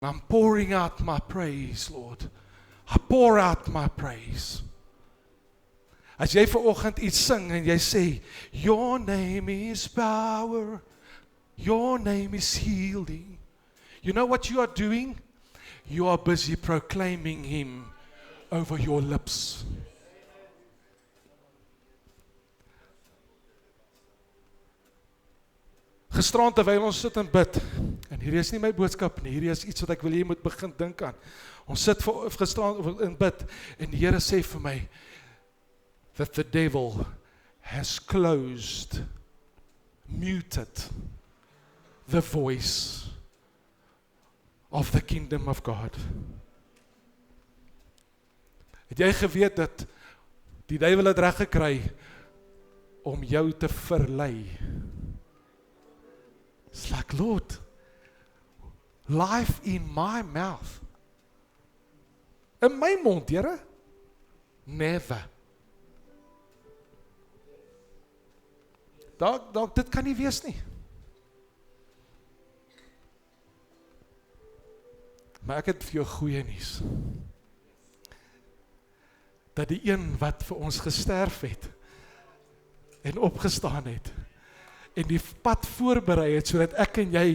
I'm pouring out my praise, Lord. I pour out my praise. As jy vanoggend iets sing en jy sê, Your name is power, Your name is healing. You know what you are doing? You are busy proclaiming Him over your lips. Gisterand terwyl ons sit en bid, en hierdie is nie my boodskap nie, hierdie is iets wat ek wil jy moet begin dink aan. Ons sit gisterand en bid, en die Here sê vir my, that the devil has closed, muted the voice of the kingdom of God. Het jy geweet dat die duiwel het reg gekry om jou te verlei? It's like, Lord, life in my mouth. In my mond, Here? Never. Dalk dit kan nie wees nie. Maar ek het vir jou goeie nuus. Dat die een wat vir ons gesterf het en opgestaan het en die pad voorberei het sodat ek en jy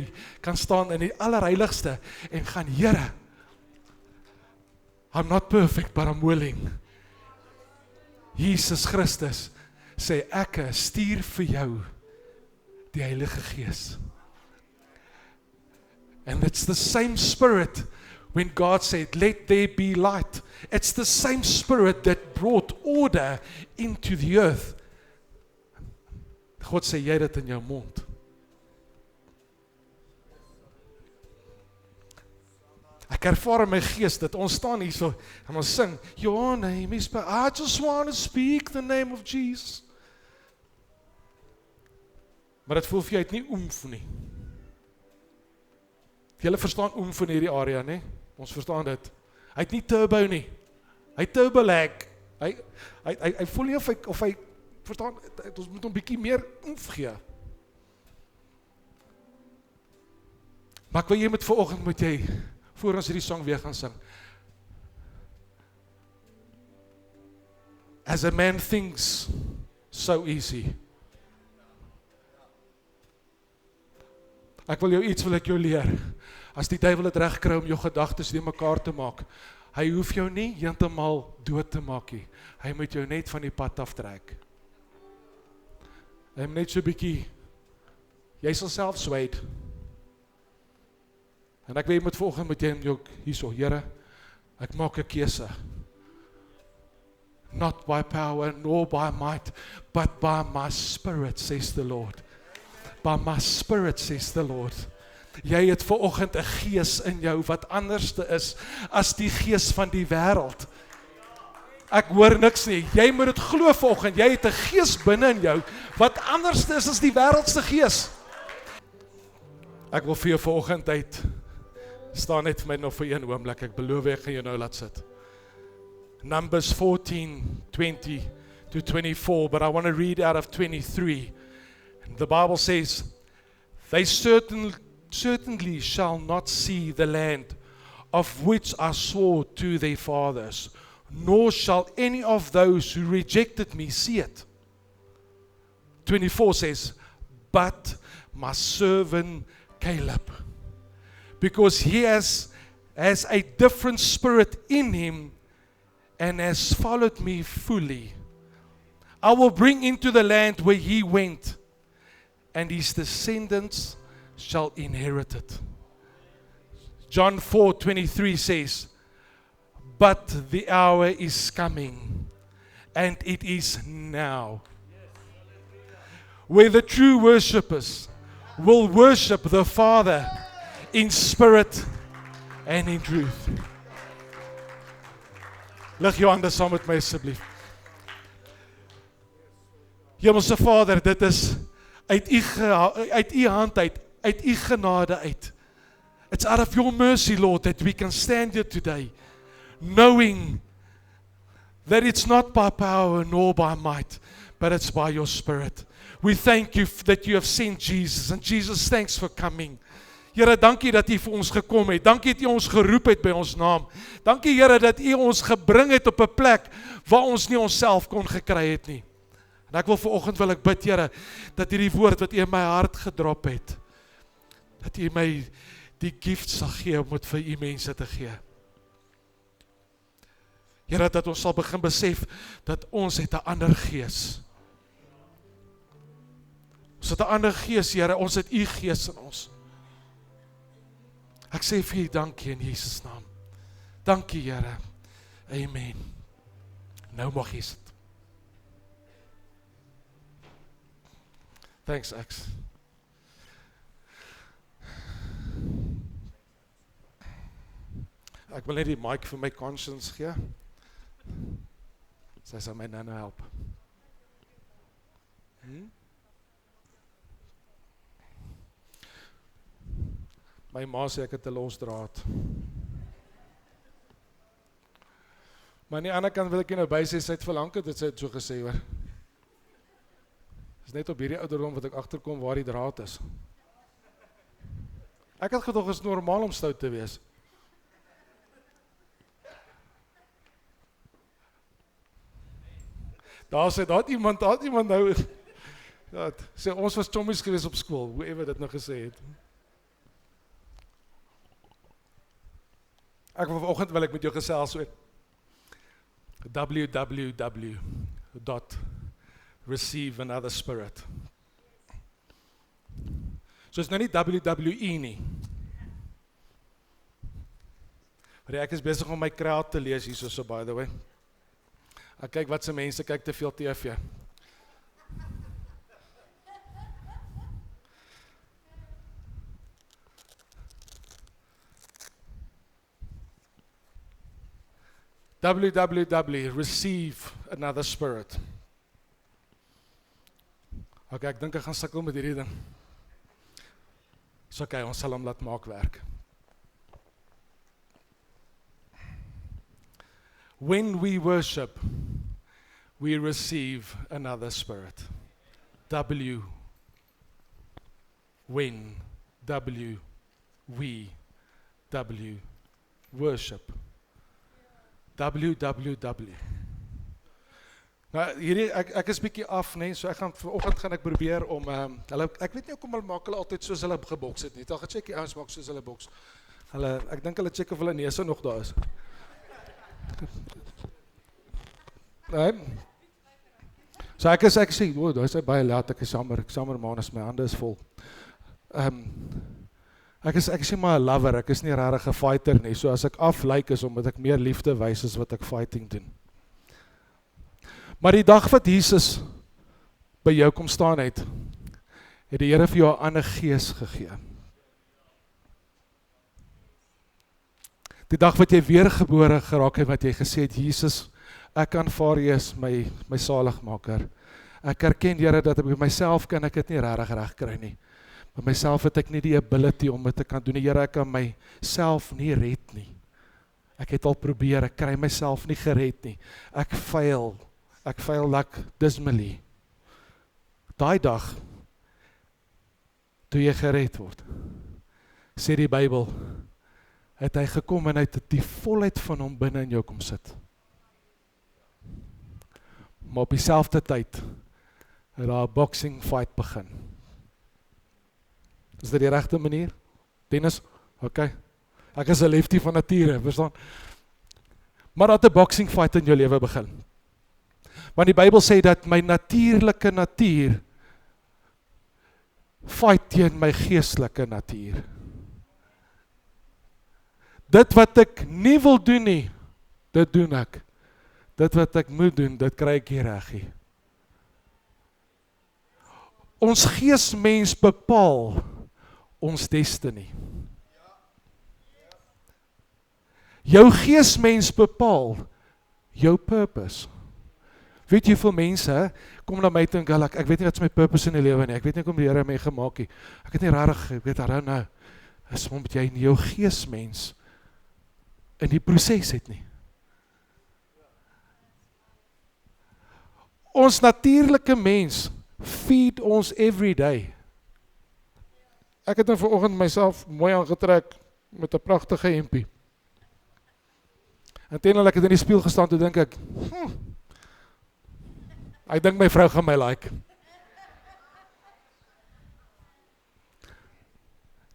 kan staan in die allerheiligste en gaan, Here, I'm not perfect, but I'm willing. Jesus Christus sê ek stuur vir jou die Heilige Gees. And it's the same spirit when God said, let there be light. It's the same spirit that brought order into the earth. God sê jy dit in jou mond. Ek ervaar in my gees dat ons staan hier so en ons sing, Your name is power. I just want to speak the name of Jesus. Maar dit voel vir jy het nie oomf nie. Julle verstaan oomf in hierdie area, nie? Ons verstaan dit. Hy het nie turbo nie. Hy turbo lag. Hy voel nie of hy verstaan, ons moet hom bietjie meer oomf gee. Maar ek wil jy met vanoggend moet jy, voor ons hierdie song weer gaan sing. As a man thinks, so easy. Ek wil jou leer. As die duiwel het reg kry om jou gedagtes die mekaar te maak, hy hoef jou nie heeltemal dood te maak nie. Hy moet jou net van die pad aftrek. Hy moet net so bietjie, jy sal self sweet. En ek weet met volgende moet jy ook hierso, Here, ek maak 'n keuse. Not by power, nor by might, but by my spirit, says the Lord. By my spirit, says the Lord. Jy het vanoggend 'n gees in jou wat anderste is as die gees van die wêreld. Ek hoor niks nie. Jy moet dit glo vanoggend. Jy het 'n gees binne in jou wat anderste is as die wêreldse gees. Ek wil vir jou vanoggend uit staan net vir my nog vir een oomblik. Ek beloof ek gaan jou nou laat sit. Numbers 14:20-24, but I want to read out of 23. The Bible says, they certainly shall not see the land of which I swore to their fathers, nor shall any of those who rejected me see it. 24 says, but my servant Caleb, because he has a different spirit in him and has followed me fully, I will bring into the land where he went, and his descendants shall inherit it. John 4:23 says, but the hour is coming, and it is now, where the true worshippers will worship the Father in spirit and in truth. Lig jou hande saam met my asseblief. Hemelse Vader, dit is uit u hand uit u genade uit. It's out of your mercy, Lord, that we can stand here today, knowing that it's not by power nor by might, but it's by your Spirit. We thank you that you have sent Jesus, and Jesus, thanks for coming. Here, dankie dat U vir ons gekom het. Dankie dat U ons geroep het by ons naam. Dankie Here dat U ons gebring het op 'n plek waar ons nie onsself kon gekry het nie. En ek wil vanoggend wil ek bid, Here, dat hierdie woord wat U in my hart gedrop het, dat U my die gift sal gee om dit vir U mense te gee. Here, dat ons sal begin besef dat ons het 'n ander gees. Ons het 'n ander gees, Here, ons het U gees in ons. Ek sê vir U dankie in Jesus naam. Dankie, Here. Amen. Nou mag jy sit. Thanks, Ax. Ek wil net die mic vir my conscience gee. Sy sal my nou help. My ma sê ek het 'n losdraad. Maar aan die ander kant wil ek nou by sê, sy het verlang dit sy het so gesê hoor. Dis net op hierdie ouderdom wat ek agterkom waar die draad is. Ek het gedog is normaal om stout te wees. Daar het iemand nou, sê ons was chommies gewees op skool, whoever dit nou gesê het. Ek vanoggend wil ek met jou gesels oor www.receiveanotherspirit. So is nou nie WWE nie. Maar ek is besig om my kraat te lees hier so by the way. Ek kyk wat se mense kyk te veel TV. Receive another spirit. Okay, ek dink ek gaan sukkel met hierdie ding. Dis okay, ons sal hom laat maak werk. When we worship, we receive another spirit. When, we, worship. www. Nou, hierdie, ek is bietjie af, nee, so vanoggend gaan ek probeer om, ek weet nie hoekom hulle maak hulle altyd soos hulle geboks het nie, dan gecheck die ouens maak soos hulle boks. Ek dink hulle check of hulle neuse nog daar is. Nee. So ek sê, daar is baie laat, ek is jammer man, as my hande is vol. Ek is nie maar 'n lover, ek is nie regtig 'n fighter nie, so as ek aflyk is omdat ek meer liefde wys as wat ek fighting doen. Maar die dag wat Jesus by jou kom staan het die Here vir jou 'n ander gees gegee. Die dag wat jy weergebore geraak het, wat jy gesê het, Jesus, ek aanvaar U as my saligmaker. Ek erken, Here, dat ek by myself kan ek dit nie regtig reg kry nie. By myself het ek nie die ability om dit te kan doen. Here, ek kan myself nie red nie. Ek het al probeer, ek kry myself nie gered nie. Ek fail like dismally. Daai dag, toe jy gered word, sê die Bybel, het hy gekom en hy het die volheid van hom binne in jou kom sit. Maar op dieselfde tyd, het daar 'n boxing fight begin. Is dit die regte manier? Dennis? Okay. Ek is 'n lefty van nature, verstaan? Maar dat 'n boxing fight in jou lewe begin. Want die Bybel sê dat my natuurlike natuur fight teen my geestelike natuur. Dit wat ek nie wil doen nie, dit doen ek. Dit wat ek moet doen, dit kry ek nie reg nie. Ons geesmens bepaal ons destiny. Jou geesmens bepaal jou purpose. Weet jy, veel mense kom na my toe en hulle, ek weet nie wat is my purpose in die lewe nie, ek weet nie kom die Here my gemaak nie, ek het nie rarig, ek weet daar nou, is omdat jy in jou geesmens in die proses het nie. Ons natuurlike mens feed ons every day. Ek het nou vanoggend myself mooi aangetrek met 'n pragtige hempie. En terwyl ek het in die spieël gestaan, toe dink ek, ek dink my vrou gaan my like.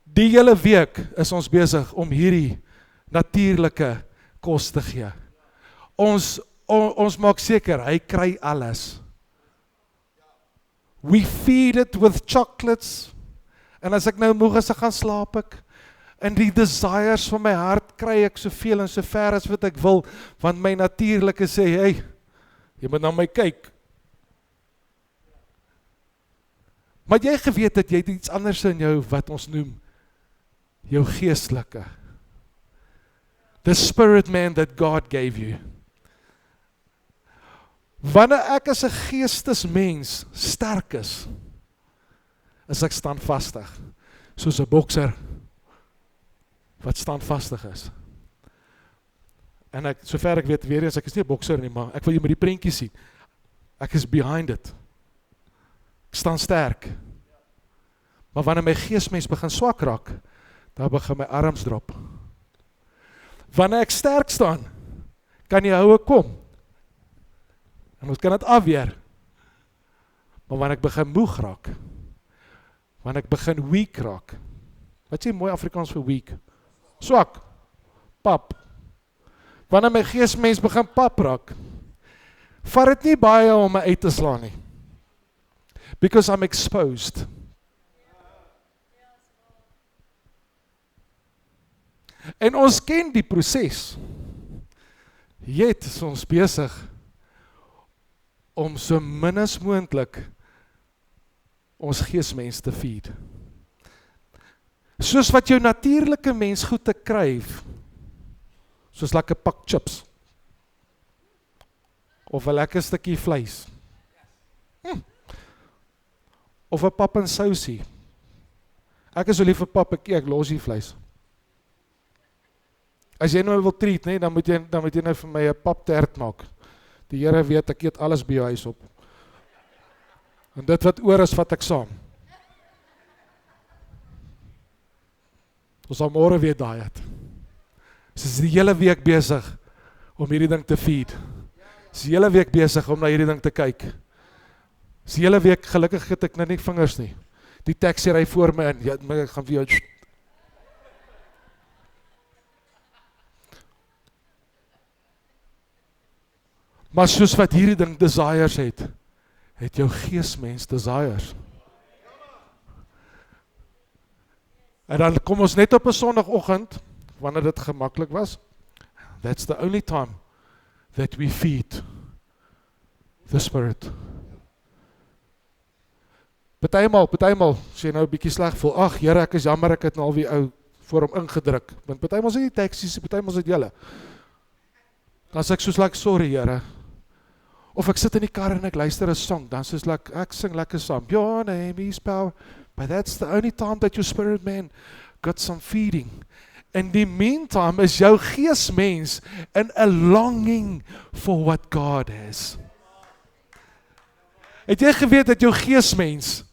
Die hele week is ons besig om hierdie natuurlike kos te gee. Ons maak seker, hy kry alles. We feed it with chocolates. En as ek nou moeg is, ek gaan slaap ek. En die desires van my hart kry ek soveel en so ver as wat ek wil, want my natuurlike sê, hey, jy moet na my kyk. Maar jy geweet dat jy het iets anders in jou wat ons noem, jou geestelike. The spirit man that God gave you. Wanneer ek as 'n geestesmens sterk is ek standvastig, soos 'n bokser wat standvastig is. En ek, sover ek weet, weer eens, ek is nie 'n bokser nie, maar ek wil jy met die prentjie sien. Ek is behind it. Ek staan sterk. Maar wanneer my geesmens begin swak raak, dan begin my arms drop. Wanneer ek sterk staan, kan die houe kom. En ons kan dit afweer. Maar wanneer ek begin moeg raak, wanneer ek begin weak raak, wat sê mooi Afrikaans vir weak? Swak, pap. Wanneer my geesmens begin pap raak, vat dit nie baie om my uit te slaan nie. Because I'm exposed. En ons ken die proses. Yet is ons besig om so min as moontlik ons geesmens te feed. Soos wat jou natuurlike mens goed te kryf, soos lekker pak chips, of 'n lekker stukkie vleis, of 'n pap en sousie. Ek is so lief vir pap, ek los die vleis. As jy nou wil treat, nee, dan moet jy nou vir my 'n paptert maak. Die Here weet, ek eet alles by jou huis op. En dit wat oor is, vat ek saam. Ons sal môre weer daai het. Ons is die hele week besig om hierdie ding te feed. Ons is die hele week besig om na hierdie ding te kyk. Ons is die hele week, gelukkig het ek nou nie vingers nie. Die taxi ry voor my in, ja, ek gaan vir jou... Maar soos wat hierdie ding desires het jou geesmens desires. En dan kom ons net op 'n Sondagoggend, wanneer dit gemaklik was, that's the only time that we feed the Spirit. Partymal, as jy nou 'n bietjie sleg voel, ag Here, ek is jammer, ek het nou alweer ou voor hom ingedruk, want partymal is dit die taxi's, partymal is dit julle. Dan sê ek soos like, sorry Here, of ek sit in die kar en ek luister 'n song, dan soos like, ek sing lekker saam, your name is power, but that's the only time that your spirit man got some feeding. In the meantime is jou geesmens in a longing for what God has. Het jy geweet dat jou geesmens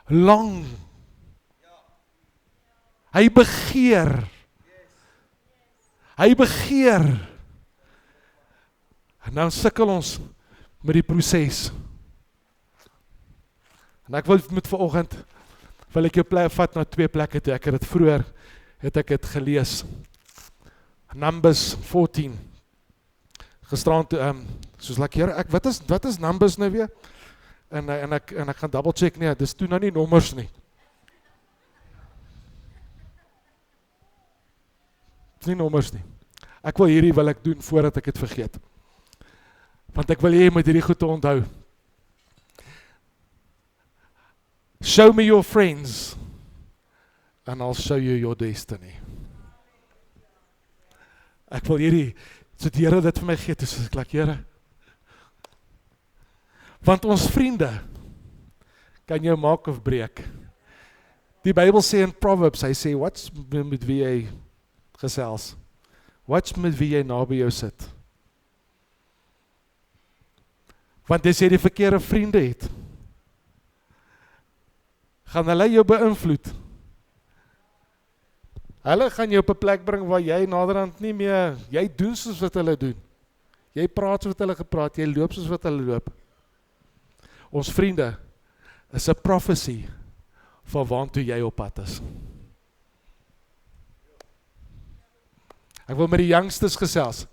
lang, hy begeer, en nou sukkel ons met die proses. En ek wil met vanoggend, wil ek jou vat na 2 plekke toe, ek het dit vroeër, het ek het gelees. Numbers 14. Gisterand toe, soos like, Here, wat is Numbers nou weer? En ek gaan double check, nee, dis toe nou nie nommers nie. Dis nie nommers nie. Ek wil ek doen voordat ek het vergeet. Want ek wil jy met hierdie goed te onthou. Show me your friends, and I'll show you your destiny. Ek wil so die Here dit vir my gee, dus ek Here. Want ons vriende kan jou maak of breek. Die Bybel sê in Proverbs, hy sê, wat's met wie jy gesels? Wat's met wie jy naby jou sit? Want as jy die verkeerde vriende het, gaan hulle jou beïnvloed Hulle gaan jou op 'n plek bring waar jy naderhand nie meer, jy doen soos wat hulle doen. Jy praat soos wat hulle gepraat, jy loop soos wat hulle loop. Ons vriende is 'n prophecy van waartoe jy op pad is. Ek wil met die youngsters gesels.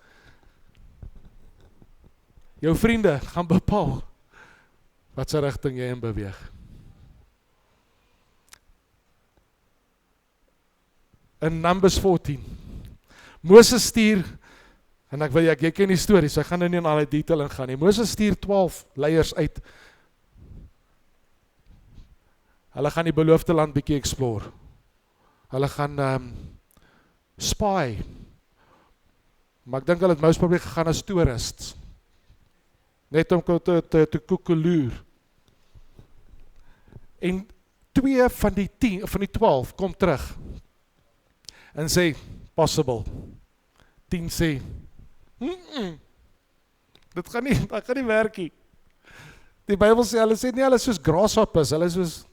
Jou vriende gaan bepaal wat se rigting jy in beweeg. In Numbers 14. Moses stuur, en ek wil jy ken die storie, so ek gaan nou nie in al die detail ingaan nie. Moses stuur 12 leiers uit. Hulle gaan die beloofde land bietjie explore. Hulle gaan spy. Maar ek dink hulle het most probably gegaan as toerists. Net om te koekeloer. En 2 van die 10, van die 12 kom terug. En sê, possible. 10 sê, dit gaan nie werk nie. Die Bybel sê, hulle sê nie, hulle is soos grasshoppers, hulle is soos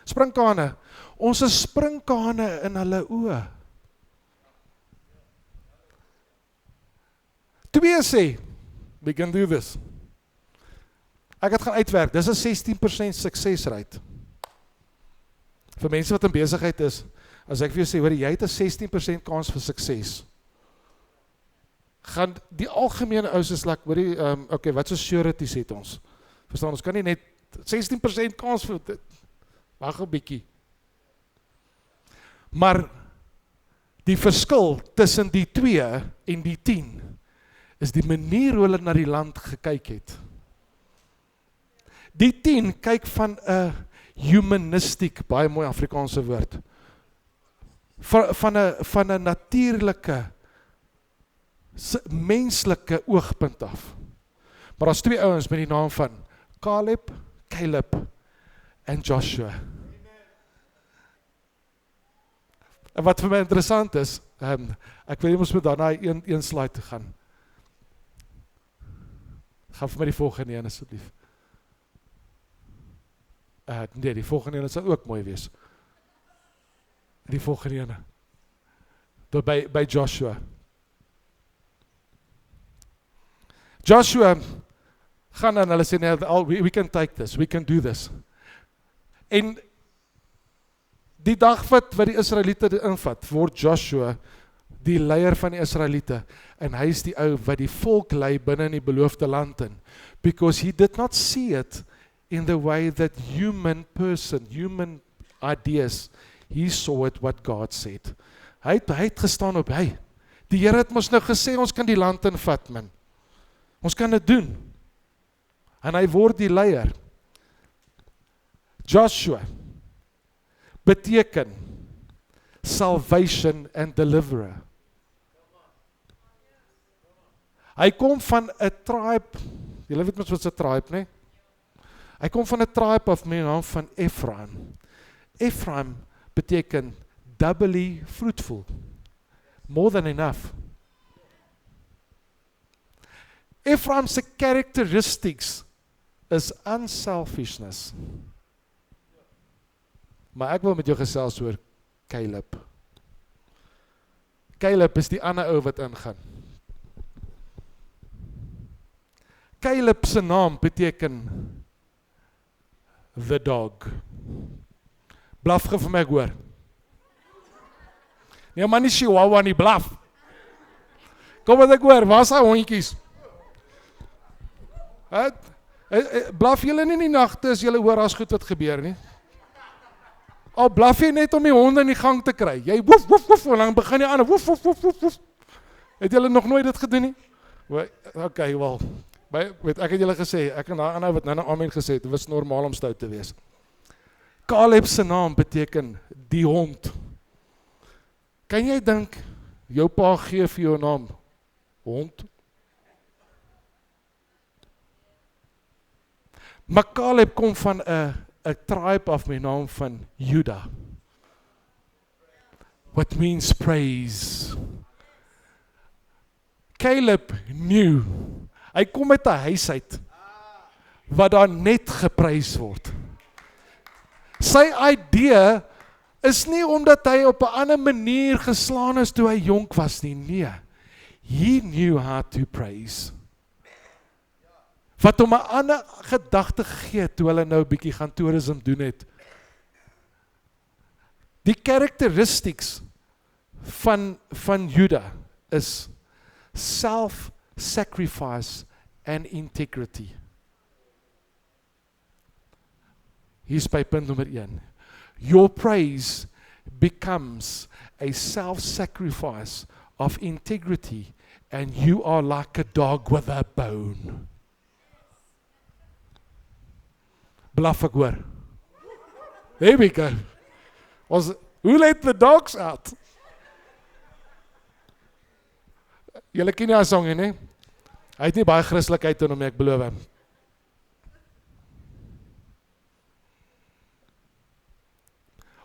sprinkane. Ons is sprinkane in hulle oë. 2 sê, we can do this. Ek het gaan uitwerk, dis 'n 16% suksesrate. Vir mense wat in besigheid is, as ek vir jou sê, hoor jy het 'n 16% kans vir sukses. Gaan die algemene ouens is like, hoorie, okay, wat so sureties het ons? Verstaan, ons kan nie net 16% kans vir dit. Wag 'n bietjie. Maar die verskil tussen die 2 en die 10 is die manier hoe hulle na die land gekyk het. Die 10 kyk van 'n humanistic, baie mooi Afrikaanse woord, van 'n natuurlike, menslike oogpunt af. Maar daar's 2 ouens met die naam van Caleb en Joshua. En wat vir my interessant is, ek weet jy ons moet daarna een slide te gaan. Gaan vir my die volgende een asseblief. Nee, die volgende een sal ook mooi wees. Die volgende ene. Tot by Joshua. Joshua gaan en hulle sê, nee, we can take this, we can do this. En die dag wat die Israeliete invat, word Joshua die leier van die Israeliete, en hy is die ou wat die volk lei binne in die beloofde land in, because he did not see it in the way that human ideas, he saw it what God said. Hy het gestaan op, die Here het ons nou gesê, ons kan die land invat, man. Ons kan dit doen. En hy word die leier. Joshua beteken salvation and deliverer. Hy kom van 'n tribe, julle weet mos wat 'n tribe, nee? Hy kom van 'n tribe of met die naam van Ephraim. Ephraim beteken doubly fruitful. More than enough. Ephraim's characteristics is unselfishness. Maar ek wil met jou gesels oor Caleb. Caleb is die ander ou wat ingaan. Caleb se naam beteken the dog. Blaf ge vir my hoor. Nee, maar nie Chihuahua nie, blaf. Kom wat ek hoor, waar is hy hondjies? Blaf julle nie in die nagte as julle hoor as goed wat gebeur nie? Al blaf jy net om die honde in die gang te kry. Jy woef, woef, woef, en dan begin die ander woef, woef, woef, woef, woef. Het julle nog nooit dit gedoen nie? Okay, wel. Ek het julle gesê, ek en daai ander wat nou amen gesê het, dit was normaal om stout te wees. Caleb se naam beteken die hond. Kan jy dink, jou pa gee vir jou naam? Hond? Maar Caleb kom van 'n tribe af met die naam van Judah. What means praise. Caleb knew. Hy kom uit 'n huis uit wat daar net geprys word. Sy idee is nie omdat hy op 'n ander manier geslaan is toe hy jonk was nie, nee. He knew how to praise. Wat hom 'n ander gedagte gegee toe hulle nou 'n bietjie gaan toerisme doen het. Die characteristics van Juda is self-sacrifice and integrity. Hier is by punt nommer 1. Your praise becomes a self-sacrifice of integrity and you are like a dog with a bone. Blaf ek hoor. There we go. Who let the dogs out? Julle ken nie die song nie, ne? Hy het nie baie Christelikheid in hom, ek beloof.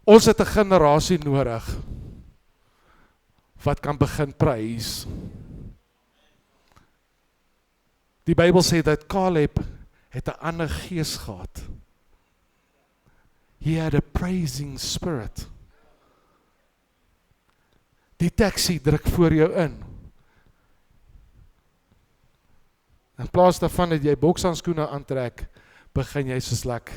Ons het 'n generasie nodig wat kan begin prys. Die Bybel sê dat Caleb het 'n ander gees gehad. He had a praising spirit. Die taxi druk voor jou in. In plaas daarvan dat jy bokshandskoene aantrek, begin jy soos lek.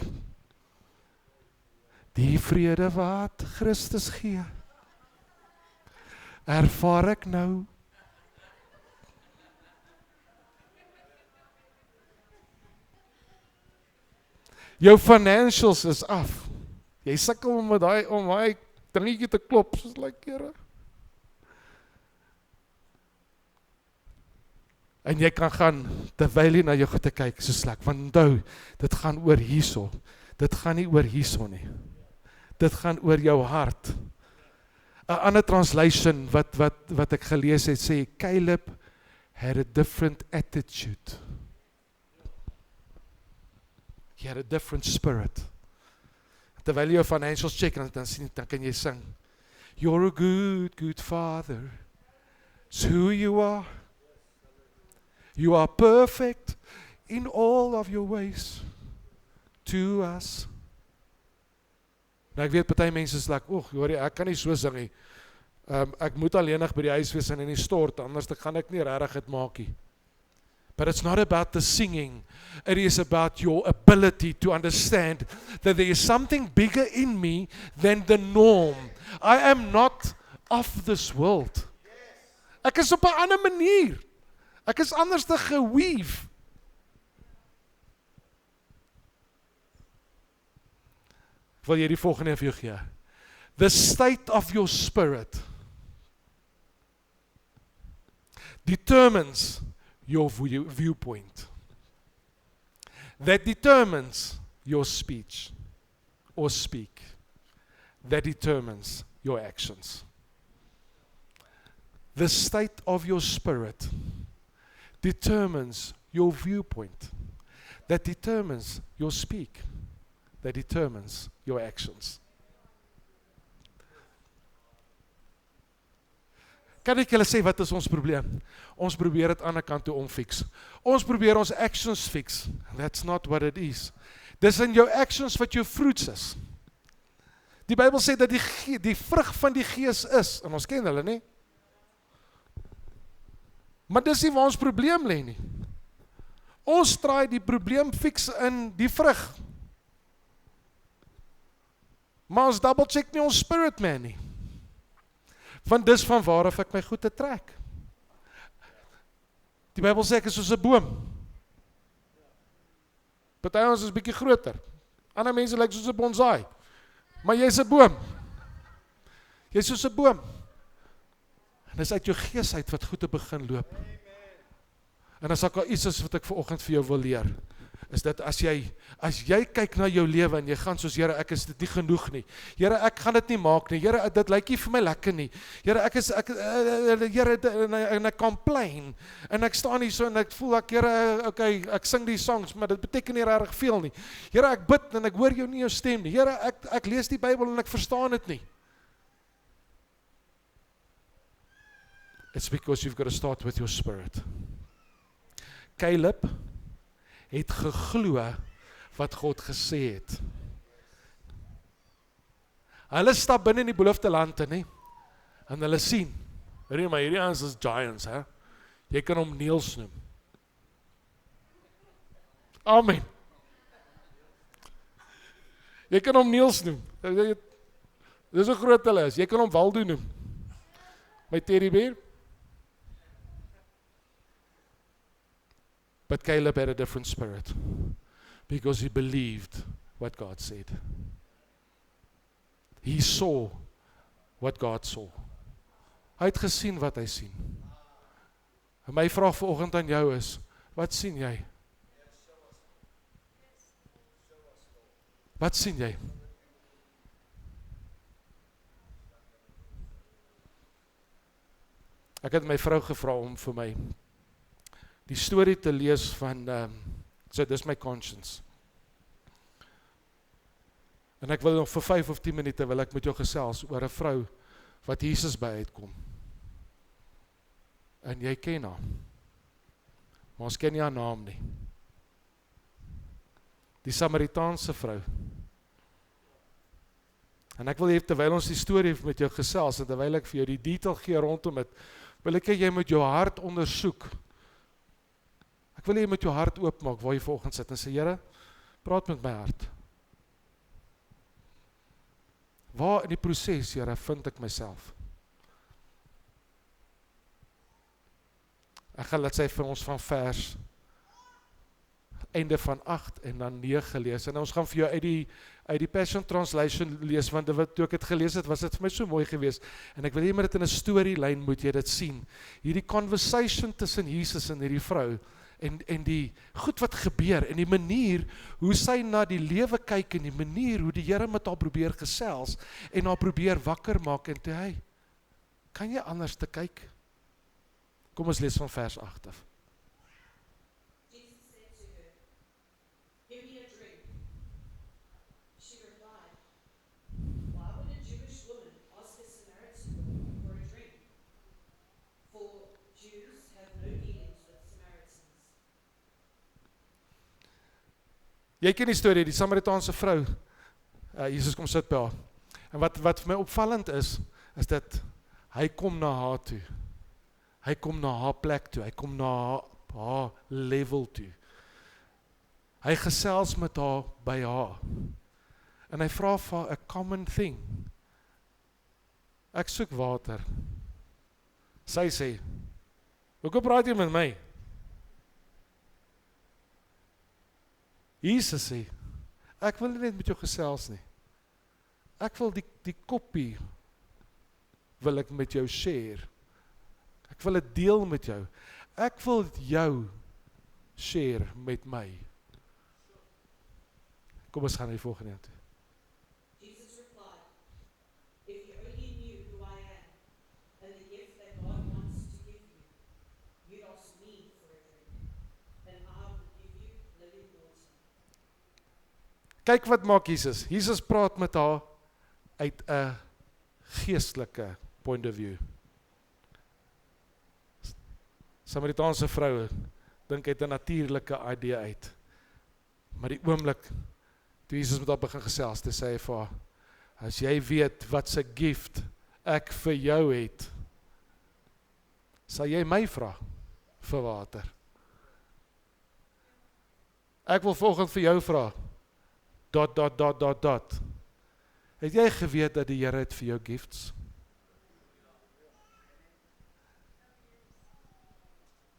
Die vrede wat Christus gee, ervaar ek nou. Jou financials is af. Jy sukkel om daai dingetjie te klop, soos like, Here. En jy kan gaan, terwyl jy na jou goed te kyk, soos like, want onthou, dit gaan oor hierso. Dit gaan nie oor hierso nie. Dit gaan oor jou hart. 'n ander translation wat ek gelees het, sê, Caleb had a different attitude. He had a different spirit. Terwyl jy jou financials check, dan kan jy sing, You're a good, good father. It's who you are. You are perfect in all of your ways to us. Nou ek weet, party mense is like, hoor jy, ek kan nie so sing nie. Ek moet alleenig by die huis wees en in die stort, anders gaan ek nie regtig dit maak nie. But it's not about the singing. It is about your ability to understand that there is something bigger in me than the norm. I am not of this world. Ek is op 'n ander manier. Ek is anders te geweave. Wil jy die volgende vir jou gee? The state of your spirit determines your viewpoint. That determines your speech or speak. That determines your actions. The state of your spirit determines your viewpoint. That determines your speak. That determines your actions. Kan ek julle sê wat is ons probleem? Ons probeer dit aan die kant toe omfix. Ons probeer ons actions fix. That's not what it is. Dis in jou actions wat jou fruits is. Die Bybel sê dat die vrug van die gees is, en ons ken hulle nie. Maar dis nie waar ons probleem lê nie. Ons draai die probleem fix in die vrug. Maar ons double check nie ons spirit man nie. Want dis van waar af ek my goed te trek. Die Bybel sê ek is soos 'n boom. Party ons is bietjie groter. Ander mense lyk soos 'n bonsai. Maar jy's 'n boom. Jy's soos 'n boom. En dis uit jou gees uit wat goed te begin loop. En as ek al iets is wat ek vanoggend vir jou wil leer, is dat as jy kyk na jou lewe en jy gaan soos, Here, ek is dit nie genoeg nie. Here, ek gaan dit nie maak nie. Here, dit lyk nie vir my lekker nie. Here, Here, en ek complain. En ek staan hier so en ek voel ek, Here, okay, ek sing die songs, maar dit beteken nie regtig veel nie. Here, ek bid en ek hoor jou nie jou stem nie. Here, ek lees die Bybel en ek verstaan dit nie. It's because you've got to start with your spirit. Caleb het geglo wat God gesê het. Hulle stap binne in die beloofde land in, nie? En hulle sien, maar hierdie ouens is giants, hè? Jy kan hom Niels noem. Amen. Jy kan hom Niels noem. Dis hoe groot hulle is. Jy kan hom Waldo noem. My teddybeer. But Caleb had a different spirit. Because he believed what God said. He saw what God saw. Hy het gesien wat hy sien. En my vraag vanoggend aan jou is, wat sien jy? Wat sien jy? Ek het my vrou gevra om vir my die storie te lees van, so dis my conscience. En ek wil nog vir 5 of 10 minute wil ek met jou gesels oor 'n vrou wat Jesus by uitkom. En jy ken haar. Maar ons ken nie haar naam nie. Die Samaritaanse vrou. En ek wil hê terwyl ons die storie met jou gesels en terwyl ek vir jou die detail gee rondom dit, wil ek hê jy moet jou hart ondersoek. Ek wil hê jy moet jou hart oopmaak waar jy vanoggend sit en sê, Here, praat met my hart. Waar in die proses, Here, vind ek myself? Ek gaan laat sê vir ons van vers einde van 8 en dan 9 lees. En ons gaan vir jou uit die Passion Translation lees, want toe ek het gelees het, was dit vir my so mooi geweest. En ek wil hê maar dit in 'n storylyn moet jy dit sien. Hierdie conversation tussen Jesus en hierdie vrou, en die goed wat gebeur, en die manier hoe sy na die lewe kyk, en die manier hoe die Here met haar probeer gesels, en haar probeer wakker maak, en toe, hey, kan jy anders te kyk? Kom ons lees van vers 8 af. Jesus said to her, "Give me a drink." She replied, "Why would a Jewish woman ask a Samaritan woman for a drink? For Jews have no dealings with Samaritans." Jy ken die storie, die Samaritaanse vrou, Jesus kom sit by haar. En wat vir my opvallend is dat hy kom na haar toe. Hy kom na haar plek toe, hy kom na haar level toe. Hy gesels met haar by haar. En hy vra vir haar 'n common thing. Ek soek water. Sy sê, "Hoekom praat jy met my?" Jesus sê, "Ek wil nie net met jou gesels nie. Ek wil die koppie wil ek met jou share. Ek wil dit deel met jou. Ek wil jou share met my." Kom ons gaan na die volgende toe. Jesus replied, "If you only knew who I am and the gift that God wants to give you, you'd ask me for a drink, and I would give you living water." Kyk wat maak Jesus. Jesus praat met haar uit 'n geestelike point of view. Samaritaanse vroue dink uit 'n natuurlike idee uit. Maar die oomblik toe Jesus met haar begin gesels, toe sê hy vir haar, "As jy weet wat se gift ek vir jou het, sal jy my vra vir water." Ek wil vanoggend vir jou vra, ... Het jy geweet dat die Here het vir jou gifts?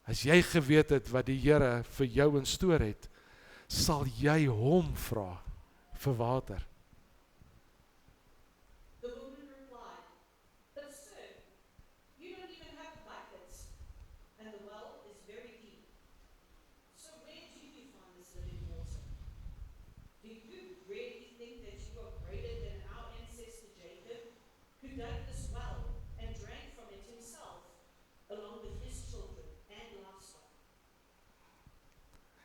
As jy geweet het wat die Here vir jou in store het, sal jy hom vra vir water. The woman replied, "But sir, you don't even have buckets, and the well is very deep. So where do you find this living water? Do you really think that you are greater than our ancestor Jacob, who dug this well and drank from it himself, along with his children and livestock?"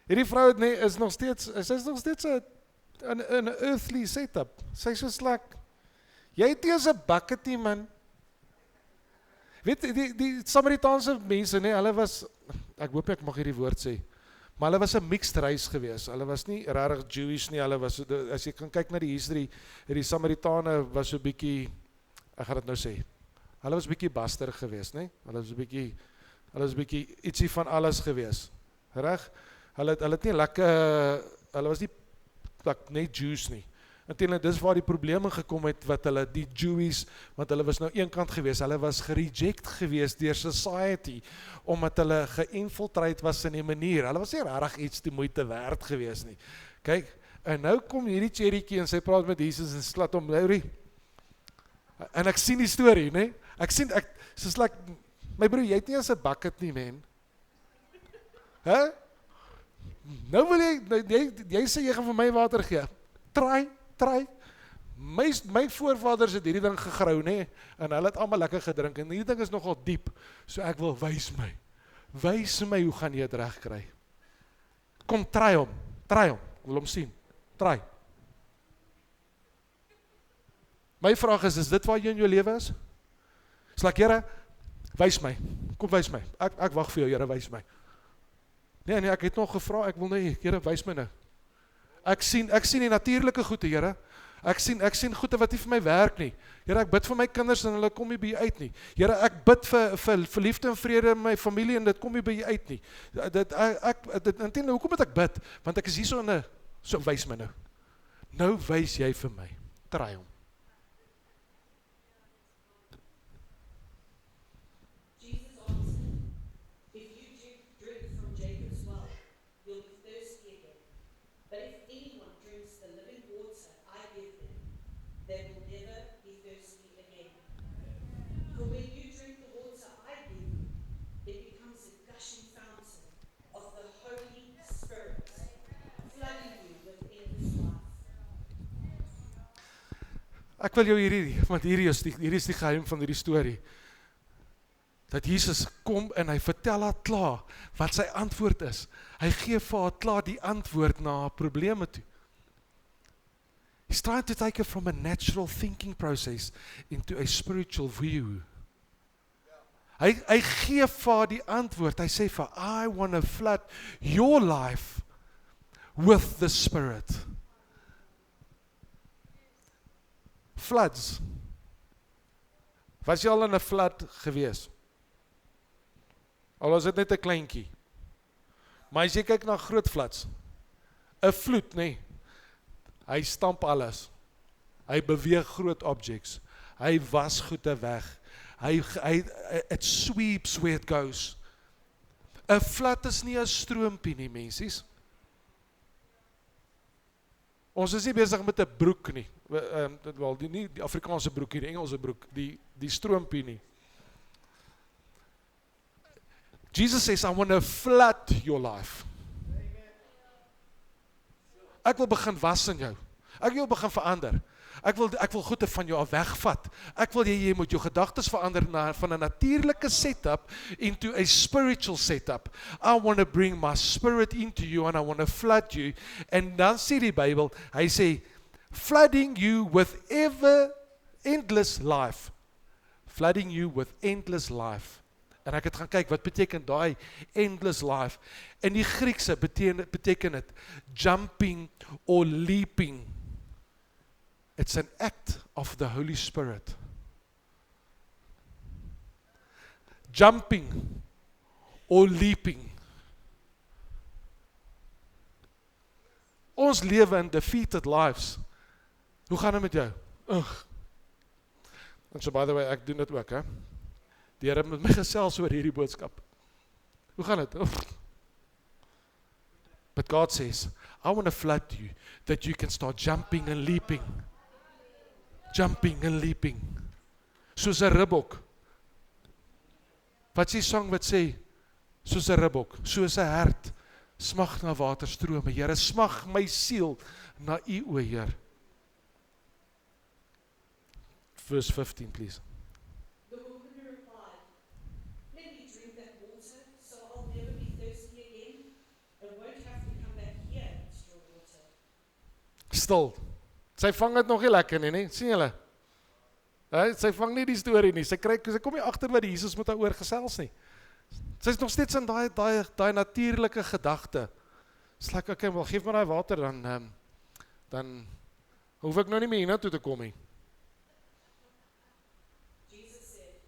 Hierdie vrou is nog steeds 'n earthly setup. Sy is so like, jy het eers 'n bucket nie, man. Weet die Samaritaanse mense, hulle was, ek hoop ek mag hierdie woord sê, Maar hulle was 'n mixed race gewees. Hulle was nie regtig Jewish nie. Hulle was, as jy kan kyk na die history, die Samaritane was so bietjie, ek gaan dit nou sê, hulle was bietjie baster gewees, né? Hulle was bietjie ietsie van alles gewees. Reg? Hulle het nie lekker, hulle was nie net Jews nie. Inteendeel, dis waar die probleme gekom het wat hulle, die Jewies, want hulle was nou eenkant gewees, hulle was gereject gewees deur society, omdat hulle geïnfiltrate was in die manier, hulle was nie regtig iets die moeite werd gewees nie. Kyk, en nou kom hierdie cherrykie en sy praat met Jesus en slat hom, Laurie, en ek sien die storie, né? Soos like, my broer, jy het nie as 'n bucket nie, man. Hè? Nou wil jy sê jy gaan vir my water gee. Try. My voorvaders het hierdie ding gegrou, né? En hulle het almal lekker gedrink en hierdie ding is nogal diep. So ek wil wys my hoe gaan jy dit reg kry? Kom, try hom, ek wil hom sien. Try. My vraag is dit waar jy in jou lewe is? Is like, Here, wys my. Kom wys my. Ek wag vir jou, Here, wys my. Nee, ek het nog gevra, ek wil nie, Here, wys my nou. Ek sien die natuurlike goede, Here. Ek sien goede wat nie vir my werk nie. Here, ek bid vir my kinders en hulle kom nie by U uit nie. Here, ek bid vir liefde en vrede in my familie en dit kom nie by U uit nie. Intendeel, hoekom moet ek bid? Want ek is hier so wys my nou. Nou wys jy vir my. Try hom. Ek wil jou want hierdie is die geheim van hierdie storie. Dat Jesus kom en hy vertel haar klaar wat sy antwoord is. Hy gee vir haar klaar die antwoord na haar probleme toe. He's trying to take her from a natural thinking process into a spiritual view. Hy gee vir haar die antwoord. Hy sê vir haar, I want to flood your life with the Spirit. Floods. Was jy al in 'n flood gewees? Al is dit net 'n kleintjie. Maar as jy kyk na groot floods, 'n vloed, nee. Hy stamp alles. Hy beweeg groot objects. Hy was goede weg. It sweeps where it goes. 'n Flood is nie 'n stroompie nie, mensies. Ons is nie besig met 'n broek nie. Wel, nie die Afrikaanse broek hier, die Engelse broek, die stroompie nie. Jesus says, I want to flood your life. Ek wil begin was in jou. Ek wil begin verander. Ek wil goede van jou af wegvat. Ek wil jy moet jou gedagtes verander van 'n natuurlike setup into a spiritual setup. I want to bring my spirit into you and I want to flood you. En dan sê die Bybel, hy sê, flooding you with endless life. Flooding you with endless life. En ek het gaan kyk, wat beteken daai endless life? In die Griekse beteken het jumping or leaping. It's an act of the Holy Spirit. Jumping or leaping. Ons lewe in defeated lives. Hoe gaan dit met jou? En so by the way, ek doen dit ook, hè. Die Here met my gesels oor hierdie boodskap. Hoe gaan dit? But God says, I want to flood you, that you can start jumping and leaping. Jumping and leaping. Soos 'n ribbok. Wat is die sang wat sê, soos 'n ribbok, soos 'n hert, smag na waterstrome. Here, smag my siel na U, o Heer. Verse 15, please. The woman replied, let me drink that water, so I'll never be thirsty again, and won't have to come back here and draw water. Stil. Sy vang dit nog nie lekker nie, sien julle? Sy vang nie die storie nie, sy kom nie agter wat die Jesus met haar oor gesels nie. Sy is nog steeds in daai natuurlike gedagte. Is like, okay, wel, geef my daai water, dan hoef ek nou nie meer hiernatoe te kom nie. Jesus said,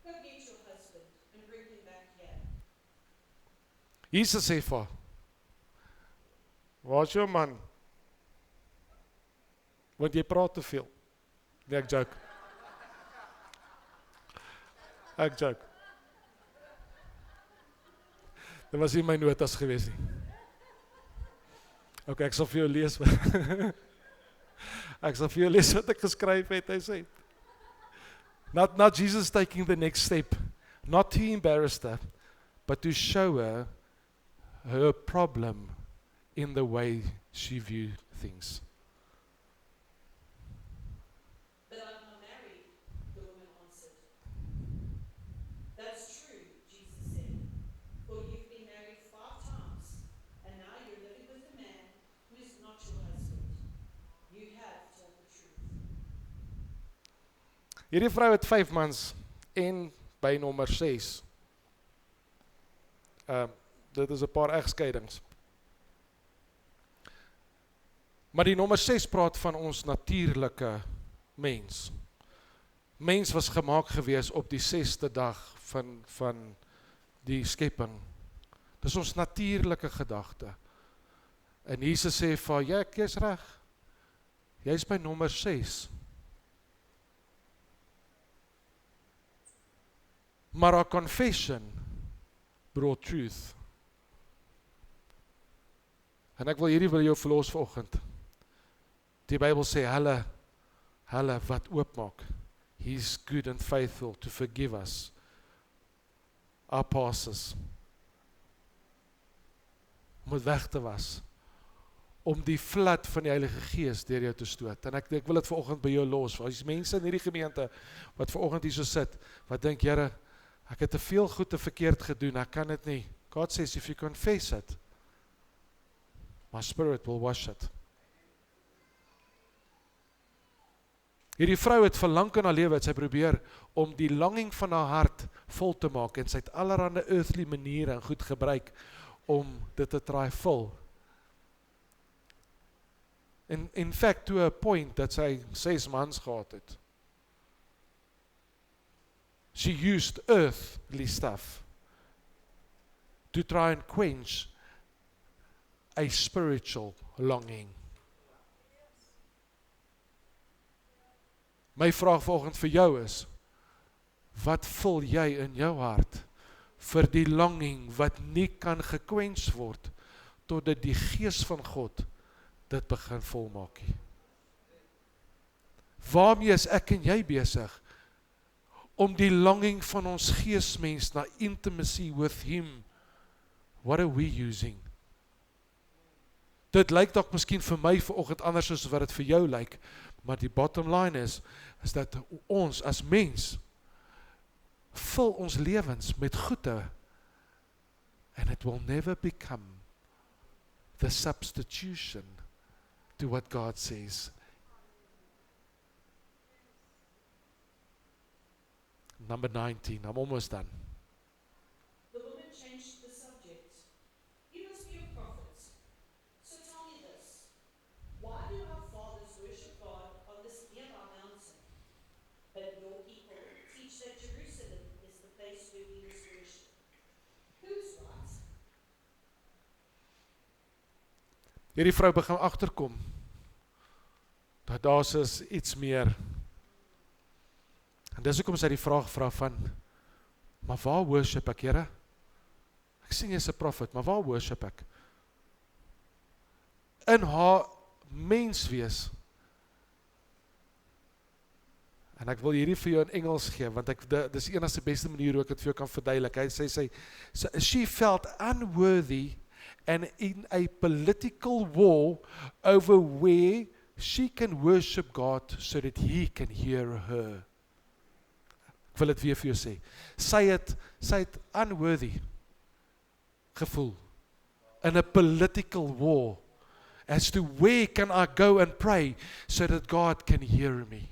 go get your husband and bring him back here. Jesus sê vir haar, waar's jou man? Want jy praat te veel. Nee, ek joke. Ek joke. Dit was nie my notas gewees nie. Ok, ek sal vir jou lees. Ek sal vir jou lees wat ek geskryf het, hy sê. Not Jesus taking the next step, not to embarrass her, but to show her problem in the way she viewed things. But I'm not married, the woman answered. That's true, Jesus said, for you've been married 5 times, and now you're living with a man who is not your husband. You have told the truth. Hierdie vrou het 5 mans en by nommer 6. Dit is 'n paar egskeidings. Maar die nommer 6 praat van ons natuurlike mens. Mens was gemaak gewees op die 6de dag van die skepping. Dis ons natuurlike gedagte. En Jesus sê vir haar, ja, jy's reg. Jy's by nommer 6. Maar haar confession brought truth. En ek wil jou verlos vanoggend. Die Bybel sê, hulle wat oopmaak. He's good and faithful to forgive us our passes. Om het weg te was. Om die flood van die Heilige Gees deur jou te stoot. En ek wil dit vanoggend by jou los. As mense in hierdie gemeente wat vanoggend hier so sit, wat dink, Here, ek het te veel goed te verkeerd gedoen, ek kan dit nie. God says, if you confess it, my spirit will wash it. Hierdie vrou het verlang in haar lewe, het sy probeer om die longing van haar hart vol te maak, en sy het allerhande earthly maniere en goed gebruik om dit te try vul. In fact, to a point dat sy 6 mans gehad het. She used earthly stuff to try and quench a spiritual longing. My vraag vanoggend vir jou is, wat vul jy in jou hart vir die longing wat nie kan gequench word, totdat die Gees van God dit begin volmaak nie? Waarmee is ek en jy besig? Om die longing van ons geesmens na intimacy with Him. What are we using? Dit lyk dalk miskien vir my vanoggend anders as wat dit vir jou lyk, maar die bottom line is dat ons as mens vul ons lewens met goede, and it will never become the substitution to what God says. Number 19, I'm almost done. The woman changed the subject. You must be a prophet. So tell me this. Why do our fathers worship God on this nearby mountain? But your people teach that Jerusalem is the place where we must worship. Who's right? Hierdie vrou begin agterkom dat daar is iets meer. En dis hoekom sy die vraag vra van, maar waar worship ek, Here? Ek sien jy's 'n prophet, maar waar worship ek? In haar menswees. En ek wil hierdie vir jou in Engels gee, want dis die enigste beste manier hoe ek dit vir jou kan verduidelik. Hy sê, she felt unworthy and in a political war over where she can worship God so that He can hear her. Ek wil dit weer vir jou sê. Sy het unworthy gevoel in a political war as to where can I go and pray so that God can hear me.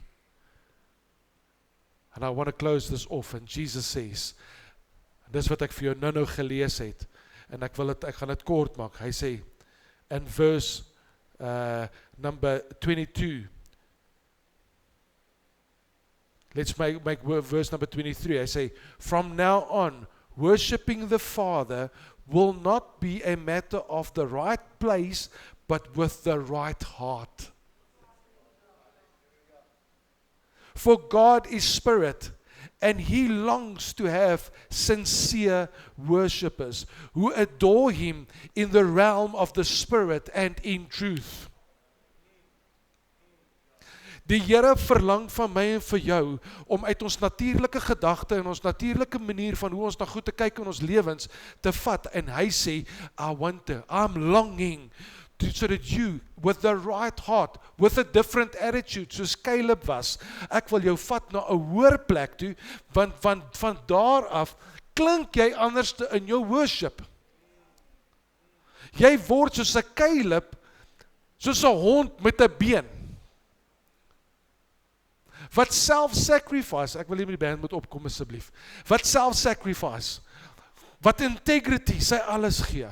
And I want to close this off, and Jesus says, dis wat ek vir jou nou gelees het, en ek gaan dit kort maak. Hy sê, and verse number 22. Let's make verse number 23. I say, from now on, worshipping the Father will not be a matter of the right place, but with the right heart. For God is spirit, and He longs to have sincere worshippers who adore Him in the realm of the Spirit and in truth. Die Here verlang van my en vir jou om uit ons natuurlike gedagte en ons natuurlike manier van hoe ons na goed te kyk in ons lewens te vat, en hy sê, I'm longing so that you, with the right heart, with a different attitude, soos Caleb was, ek wil jou vat na 'n hoër plek toe, want van daar af klink jy anders in jou worship. Jy word soos 'n Caleb, soos 'n hond met 'n been. Wat self-sacrifice, ek wil hier met die band moet opkom asseblief, wat self-sacrifice, wat integrity, sy alles gee.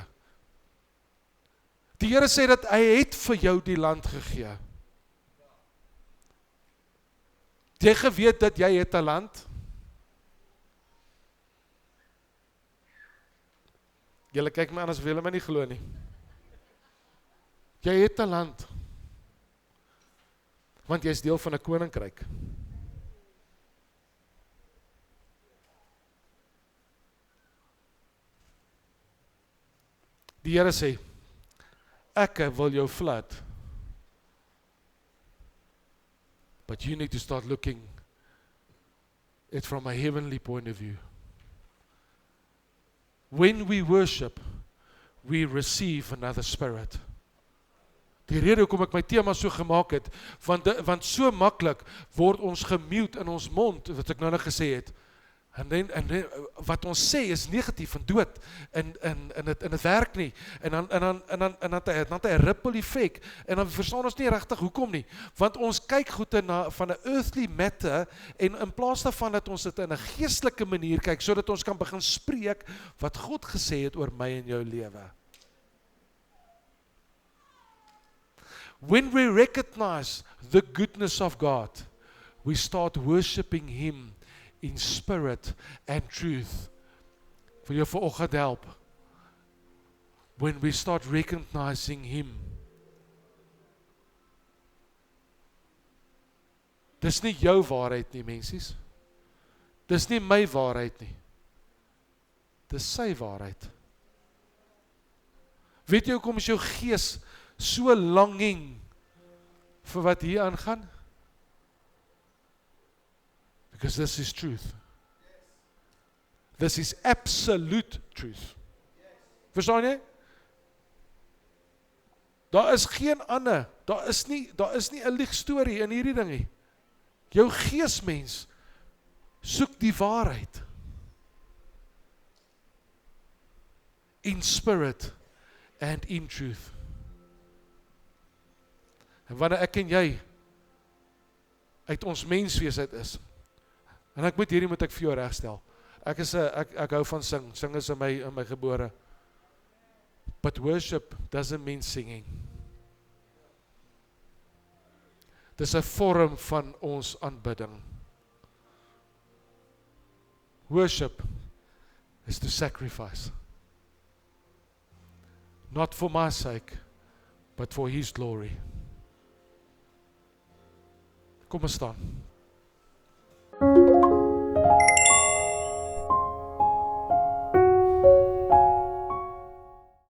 Die Here sê dat hy het vir jou die land gegee. Jy geweet dat jy het 'n land? Julle kyk my aan as julle my nie glo nie. Jy het 'n land. Want jy is deel van 'n koninkryk. Die Here sê, ek wil jou flood. But you need to start looking it from a heavenly point of view. When we worship, we receive another spirit. Die rede hoekom ek my tema so gemaak het, want so maklik word ons gemute in ons mond, wat ek nou net gesê het, en wat ons sê is negatief en dood, en dit werk nie, en dan het hy 'n ripple effect, en dan verstaan ons nie regtig hoekom nie, want ons kyk goede van 'n earthly matter, en in plaas daarvan dat ons dit in 'n geestelike manier kyk, sodat ons kan begin spreek wat God gesê het oor my en jou lewe. When we recognize the goodness of God, we start worshiping Him in spirit and truth. Wil jou vanoggend help? When we start recognizing Him. Dis nie jou waarheid nie, mensies. Dis nie my waarheid nie. Dis sy waarheid. Weet jy hoekom is jou gees so longing vir wat hier aangaan? Because this is truth. This is absolute truth. Verstaan jy? Daar is geen ander, daar is nie 'n liegstorie in hierdie ding nie. Jou geesmens soek die waarheid. In spirit and in truth. En wanneer ek en jy uit ons menswees uit is, en ek moet ek vir jou regstel, ek hou van sing is in my gebore, but worship doesn't mean singing. Dis 'n vorm van ons aanbidding. Worship is to sacrifice. Not for my sake, but for His glory. Kom ons staan.